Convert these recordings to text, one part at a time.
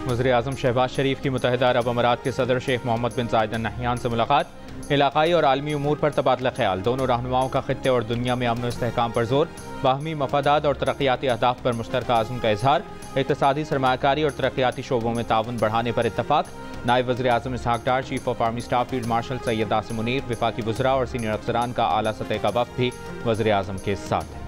वज़ीर-ए-आज़म शहबाज शरीफ की मुत्तहिदा अरब अमारात के सदर शेख मोहम्मद बिन ज़ायद अल नहयान से मुलाकात। इलाक़ाई और आलमी उमूर पर तबादला ख्याल। दोनों रहनुमाओं का खित्ते और दुनिया में अमन इस्तेहकाम पर जोर। बाहमी मफादात और तरक्याती अहदाफ पर मुश्तरका आज़म का इजहार। इक़्तिसादी सरमायाकारी और तरक्याती शोबों में ताउन बढ़ाने पर इत्तफाक। नायब वज़ीर-ए-आज़म Ishaq Dar, chief of army staff field marshal Syed Asim Munir, वफाकी वज़रा और सीनियर अफसरान का आला सतह का वफ़द भी वज़ीर-ए-आज़म के साथ है।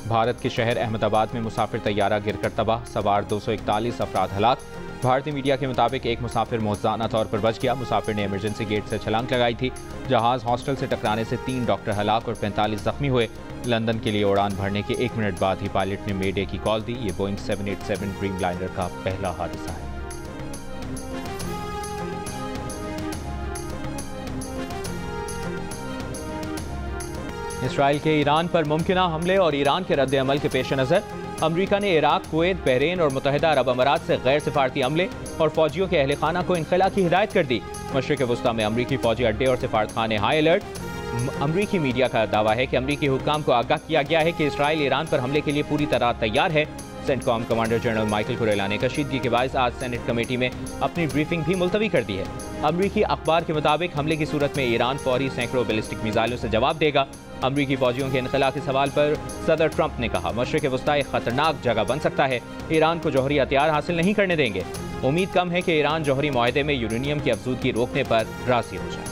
भारत के शहर अहमदाबाद में मुसाफिर तैयारा गिरकर तबाह, सवार 241 अफराद हलाक। भारतीय मीडिया के मुताबिक एक मुसाफिर मौजूदा तौर पर बच गया। मुसाफिर ने इमरजेंसी गेट से छलांग लगाई थी। जहाज हॉस्टल से टकराने से 3 डॉक्टर हलाक और 45 जख्मी हुए। लंदन के लिए उड़ान भरने के 1 मिनट बाद ही पायलट ने मेडे की कॉल दी। ये बोइंग 787 ड्रीमलाइनर का पहला हादसा है। इसराइल के ईरान पर मुमकिना हमले और ईरान के रद्द अमल के पेश नज़र अमरीका ने इराक, कुवैत, बहरीन और मुत्तहिदा अरब अमारात से गैर सिफारती अमले और फौजियों के अहल खाना को इनखला की हिदायत कर दी। मशरिक वस्ता में अमरीकी फौजी अड्डे और सिफारतखाने हाई अलर्ट। अमरीकी मीडिया का दावा है कि अमरीकी हुक्काम को आगाह किया गया है कि इसराइल ईरान पर हमले के लिए पूरी तरह तैयार है। CENTCOM commander general Michael Kurilla ने कशीदगी के बायस आज सेनेट कमेटी में अपनी ब्रीफिंग भी मुलतवी कर दी है। अमरीकी अखबार के मुताबिक हमले की सूरत में ईरान फौरी सैकड़ों बैलिस्टिक मिसाइलों से जवाब देगा। अमरीकी फौजियों के इनखला के सवाल पर सदर ट्रंप ने कहा, मशरिक वस्ता एक खतरनाक जगह बन सकता है। ईरान को जौहरी हथियार हासिल नहीं करने देंगे। उम्मीद कम है कि ईरान जौहरी मुआहदे में यूरेनियम की अफजूदगी रोकने पर राजी हो जाए।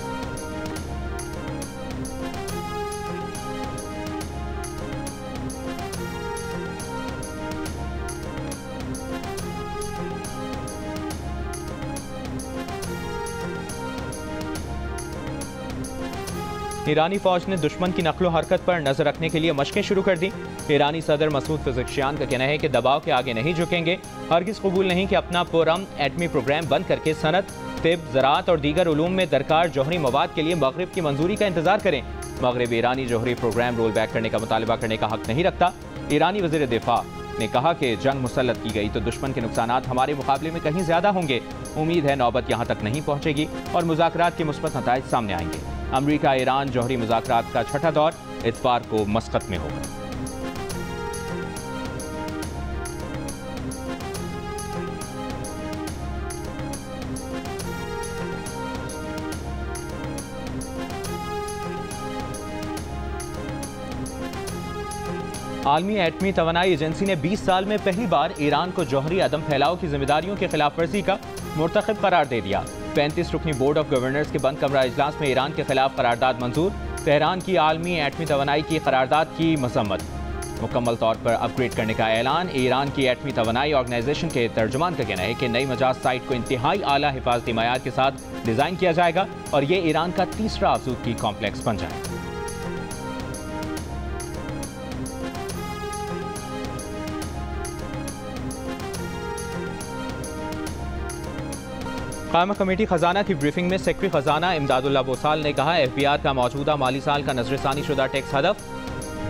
ईरानी फौज ने दुश्मन की नकलो हरकत पर नजर रखने के लिए मशकें शुरू कर दी। ईरानी सदर मसूद पेज़ेश्कियान का कहना है कि दबाव के आगे नहीं झुकेंगे। हरगिज़ कबूल नहीं कि अपना पुरअमन एटमी प्रोग्राम बंद करके सनत, तिब, ज़राअत और दीगर उलूम में दरकार जौहरी मवाद के लिए मगरिब की मंजूरी का इंतजार करें। मगरिब ईरानी जौहरी प्रोग्राम रोल बैक करने का मुतालबा करने का हक नहीं रखता। ईरानी वज़ीर दिफा ने कहा कि जंग मुसल्लत की गई तो दुश्मन के नुकसानात हमारे मुकाबले में कहीं ज्यादा होंगे। उम्मीद है नौबत यहाँ तक नहीं पहुंचेगी और मुज़ाकरात के मुस्बत नताइज सामने आएंगे। अमरीका ईरान जौहरी मुज़ाकरात का छठा दौर इत्वार को मस्कत में होगा। आलमी एटमी तवानाई एजेंसी ने 20 साल में पहली बार ईरान को जौहरी अदम फैलाव की जिम्मेदारियों की खिलाफ वर्जी का मुर्तकिब करार दे दिया। 35 रुकनी बोर्ड ऑफ गवर्नर्स के बंद कमरा इजलास में ईरान के खिलाफ करारदाद मंजूर। तेहरान की आलमी एटमी तवानाई की करारदाद की मजम्मत। मुकम्मल तौर पर अपग्रेड करने का ऐलान। ईरान की एटमी तवानाई ऑर्गेनाइजेशन के तर्जुमान का कहना है कि नई मजाज साइट को इंतहाई आला हिफाजती मयार के साथ डिजाइन किया जाएगा और ये ईरान का तीसरा आसूदगी कॉम्प्लेक्स बन जाएगा। कायमा कमेटी खजाना की ब्रीफिंग में सेक्रेटरी खजाना इमदादुल्लाह बोसाल ने कहा, FBR का मौजूदा माली साल का नजरसानी शुदा टैक्स हदफ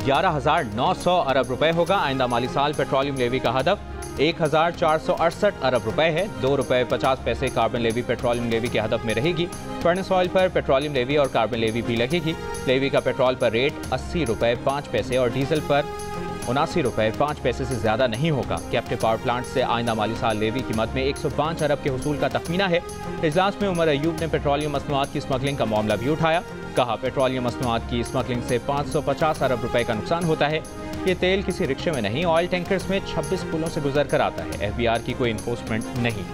11,900 अरब रुपए होगा। आइंदा माली साल पेट्रोलियम लेवी का हदफ 1,468 अरब रुपए है। 2 रुपए 50 पैसे कार्बन लेवी पेट्रोलियम लेवी के हदफ में रहेगी। फर्नेस ऑयल पर पेट्रोलियम लेवी और कार्बन लेवी भी लगेगी। लेवी का पेट्रोल पर रेट 80 रुपए 5 पैसे और डीजल पर 79 रुपए 5 पैसे से ज्यादा नहीं होगा। कैप्टिव पावर प्लांट से आइंदा माली साल लेवी की मद में 105 अरब के हुसूल का तखमीना है। इजलास में उमर अयूब ने पेट्रोलियम मसनूआत की स्मगलिंग का मामला भी उठाया। कहा, पेट्रोलियम मसनूआत की स्मगलिंग से 550 अरब रुपए का नुकसान होता है। ये तेल किसी रिक्शे में नहीं, ऑयल टैंकर्स में 26 पुलों से गुजर कर आता है। FBR की कोई इन्फोर्समेंट नहीं।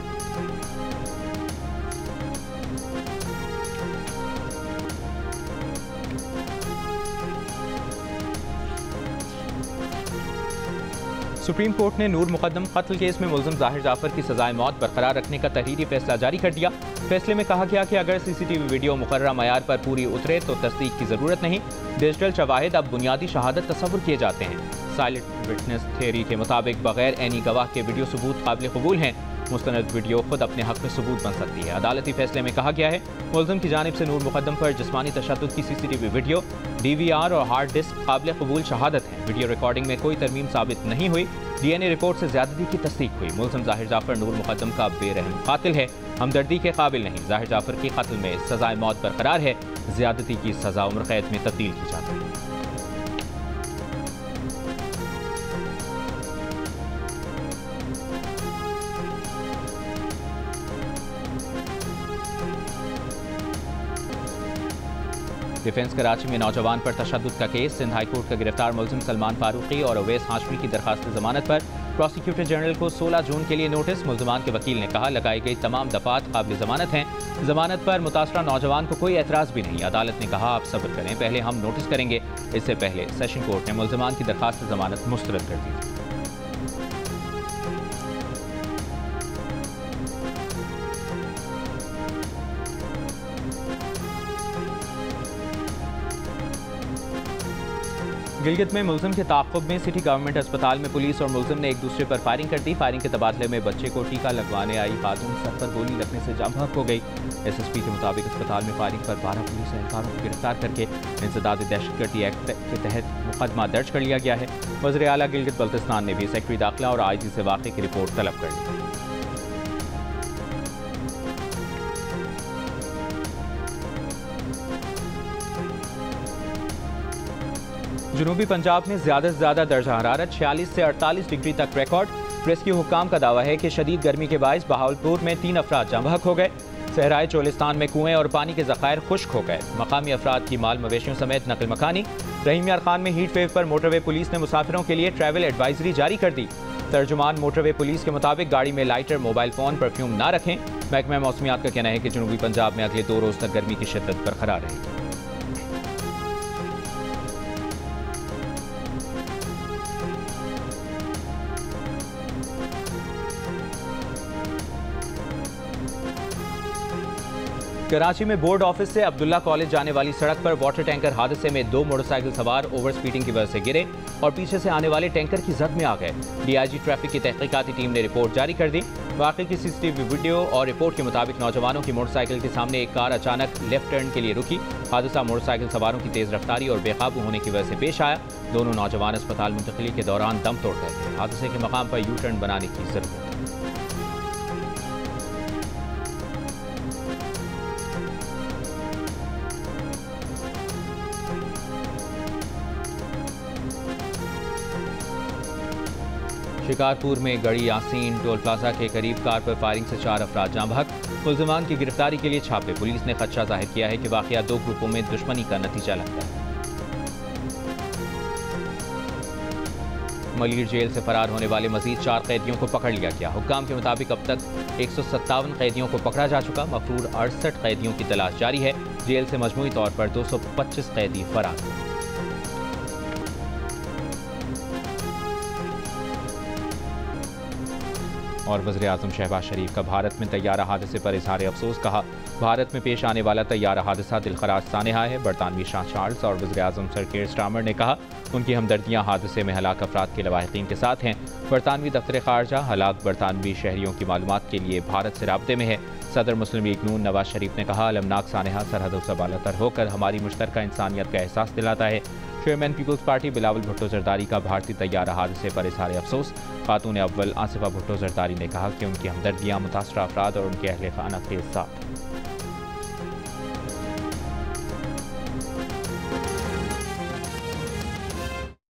सुप्रीम कोर्ट ने नूर मुकद्दम कत्ल केस में मुलजिम जाहिर जाफर की सजाए मौत बरकरार रखने का तहरीरी फैसला जारी कर दिया। फैसले में कहा गया कि अगर CCTV वीडियो मुकर्ररा मयार पर पूरी उतरे तो तस्दीक की जरूरत नहीं। डिजिटल शवाहिद अब बुनियादी शहादत तस्वुर किए जाते हैं। साइलेंट विटनेस थ्योरी के मुताबिक बगैर ऐनी गवाह के वीडियो सबूत काबिल कबूल हैं। मुस्तनद वीडियो खुद अपने हक में सबूत बन सकती है। अदालती फैसले में कहा गया है, मुलजिम की जानिब से नूर मुकद्दम पर जिस्मानी तशद्दुद की CCTV वीडियो, DVR और हार्ड डिस्क काबिल कबूल शहादत है। वीडियो रिकॉर्डिंग में कोई तरमीम साबित नहीं हुई। DNA रिपोर्ट से ज्यादती की तस्दीक हुई। मुलजिम जाहिर जाफर नूर मुकद्दम का बेरहम कातिल है, हमदर्दी के काबिल नहीं। जाहिर जाफर की कत्ल में सजाए मौत बरकरार है। ज्यादती की सजा उम्र कैद में तब्दील की जाती है। डिफेंस कराची में नौजवान पर तशद्दुद का केस। सिंध हाईकोर्ट का गिरफ्तार मुलजिम सलमान फारूकी और अवैस हाशमी की दरखास्त जमानत पर प्रोसिक्यूटर जनरल को 16 जून के लिए नोटिस। मुलजमान के वकील ने कहा लगाई गई तमाम दफात काबिल जमानत हैं। जमानत पर मुतासरा नौजवान को कोई एतराज़ भी नहीं। अदालत ने कहा आप सब्र करें, पहले हम नोटिस करेंगे। इससे पहले सेशन कोर्ट ने मुलजमान की दरखास्त जमानत मुस्तरद कर दी। गिलगित में मुलजिम के ताक़ुब में सिटी गवर्नमेंट अस्पताल में पुलिस और मुलजिम ने एक दूसरे पर फायरिंग कर दी। फायरिंग के तबादले में बच्चे को टीका लगवाने आई खातून सर पर गोली लगने से जाम बहक हो गई। SSP के मुताबिक अस्पताल में फायरिंग पर 12 पुलिस एहलकारों को गिरफ्तार करके इंसदाद दहशतगर्दी एक्ट के तहत मुकदमा दर्ज कर लिया गया है। वज़ीर आला गिलगित बल्तिस्तान ने भी सेक्रेटरी दाखिला और IG से वाक़े की रिपोर्ट तलब कर ली। जनूबी पंजाब में ज़्यादा से ज़्यादा दर्जा हरारत 46 से 48 डिग्री तक रिकॉर्ड। रेस्क्यू हुक्काम का दावा है कि शदीद गर्मी के बायस बहावलपुर में 3 अफराद जाम बहक हो गए। सहराए चोलिस्तान में कुएं और पानी के ज़खायर खुश्क हो गए। मकामी अफराद की माल मवेशियों समेत नकल मकानी। रहीम यार खान में हीट वेव पर मोटरवे पुलिस ने मुसाफिरों के लिए ट्रैवल एडवाइजरी जारी कर दी। तर्जुमान मोटरवे पुलिस के मुताबिक गाड़ी में लाइटर, मोबाइल फ़ोन, परफ्यूम ना रखें। महकमा मौसमियात का कहना है कि जनूबी पंजाब में अगले 2 रोज़ तक गर्मी की शिद्दत बरकरार रहेगी। कराची में बोर्ड ऑफिस से अब्दुल्ला कॉलेज जाने वाली सड़क पर वाटर टैंकर हादसे में 2 मोटरसाइकिल सवार ओवर स्पीडिंग की वजह से गिरे और पीछे से आने वाले टैंकर की जद में आ गए। DIG ट्रैफिक की तहकीकाती टीम ने रिपोर्ट जारी कर दी। वाक़े की CCTV वीडियो और रिपोर्ट के मुताबिक नौजवानों की मोटरसाइकिल के सामने एक कार अचानक लेफ्ट टर्न के लिए रुकी। हादसा मोटरसाइकिल सवारों की तेज रफ्तारी और बेकाबू होने की वजह से पेश आया। दोनों नौजवान अस्पताल मुंतकिली के दौरान दम तोड़ गए थे। हादसे के मकाम पर U टर्न बनाने की जरूरत है। शिकारपुर में गड़ी यासीन टोल प्लाजा के करीब कार पर फायरिंग से 4 अफराद जाम बहक। मुलजिमान की गिरफ्तारी के लिए छापे। पुलिस ने खदशा जाहिर किया है कि वाक़या 2 ग्रुपों में दुश्मनी का नतीजा लगता है। मलीर जेल से फरार होने वाले मजीद 4 कैदियों को पकड़ लिया गया। हुक्काम के मुताबिक अब तक 157 कैदियों को पकड़ा जा चुका। मफरूर 68 कैदियों की तलाश जारी है। जेल से मजमूई तौर पर 225 कैदी फरार। और वज़ीर-ए-आज़म शहबाज शरीफ का भारत में तैयारा हादसे पर इजहार अफसोस। कहा भारत में पेश आने वाला तैयारा हादसा दिलखराज सानेहा है। बरतानवी शाह चार्ल्स और वज़ीर-ए-आज़म सर कीर स्टारमर ने कहा उनकी हमदर्दियाँ हादसे में हलाक अफराद के लवाहिकीन के साथ हैं। बरतानवी दफ्तर ख़ारजा हलाक बरतानवी शहरियों की मालूमात के लिए भारत से राब्ते में है। सदर मुस्लिम लीग नून नवाज शरीफ ने कहा अलमनाक सानेहा सरहदों से बालातर होकर हमारी मुश्तरका इंसानियत का एहसास दिलाता है। Chairman peoples party Bilawal Bhutto Zardari का भारतीय तैयारा हादसे पर इजहार अफसोस। खातून अव्वल आसिफा भुट्टो जरदारी ने कहा कि उनकी हमदर्दियाँ मुतासरा अफराद और उनके अहले खाना के साथ।